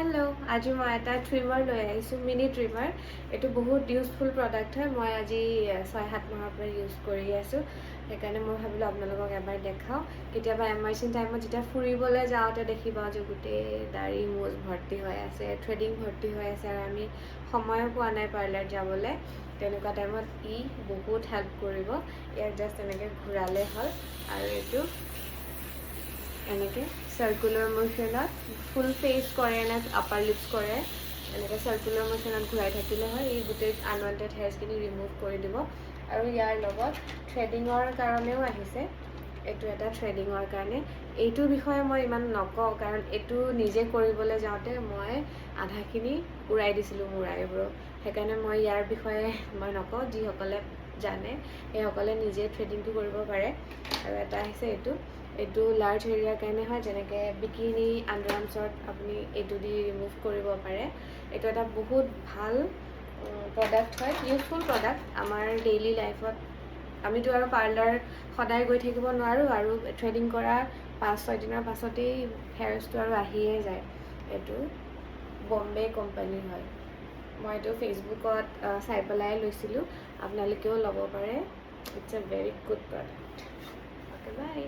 hello आज मैं এটা ট্ৰিমাৰ লৈ আহিছোঁ মিনি ট্ৰিমাৰ এইটো বহুত ইউজফুল প্ৰডাক্ট হয় মই আজি 6-7 মাহৰ পৰা ইউজ কৰি আছোঁ সেইকাৰণে মই ভাবিলোঁ আপোনালোকক এবাৰ দেখাওঁ কেতিয়াবা এমাৰ্জেঞ্চি টাইমত যেতিয়া ফুৰিবলৈ যাওঁতে দেখিবা যে গোটেই দাড়ি মুজ ভৰ্তি হৈ আছে থ্ৰেডিং ভৰ্তি হৈ আছে আৰু আমি সময়ো পোৱা নাই পাৰ্লাৰ যাবলৈ তেনেকুৱা টাইমত বহুত হেল্প কৰিব ইয়াক জাষ্ট এনেকৈ ঘূৰালে হ'ল আৰু এইটো এনেকৈ সাৰ্কুলাৰ মোশ্যনত ফুল ফেচ কৰে নে আপাৰ লিপছ কৰে এনেকৈ সাৰ্কুলাৰ মোশ্যনত ঘূৰাই থাকিলে হয় এই গোটেই আনৱান্টেড হেয়াৰ্ছখিনি ৰিমুভ কৰি দিব আৰু ইয়াৰ লগত থ্ৰেডিঙৰ কাৰণেও আহিছে এইটো এটা থ্ৰেডিঙৰ কাৰণে এইটোৰ বিষয়ে মই ইমান নকওঁ কাৰণ এইটো নিজে কৰিবলৈ যাওঁতে মই আধাখিনি উৰাই দিছিলোঁ মোৰ আইব্ৰ' সেইকাৰণে মই ইয়াৰ বিষয়ে মই নকওঁ যিসকলে জানে সেইসকলে নিজে থ্ৰেডিংটো কৰিব পাৰে আৰু এটা আহিছে এইটো লাৰ্জ এৰিয়াৰ কাৰণে হয় যেনেকৈ বিকিনি আণ্ডাৰ আৰ্মছত আপুনি এইটো দি ৰিমুভ কৰিব পাৰে এইটো এটা বহুত ভাল প্ৰডাক্ট হয় ইউজফুল প্ৰডাক্ট আমাৰ ডেইলি লাইফত আমিতো আৰু পাৰ্লাৰ সদায় গৈ থাকিব নোৱাৰোঁ আৰু থ্ৰেডিং কৰা 5-6 দিনৰ পাছতেই হেয়াৰ্ছটো আৰু আহিয়ে যায় এইটো বম্বে কোম্পানী হয় মই এইটো ফেচবুকত চাই পেলাই লৈছিলোঁ আপোনালোকেও ল'ব পাৰে it's a very good product okay by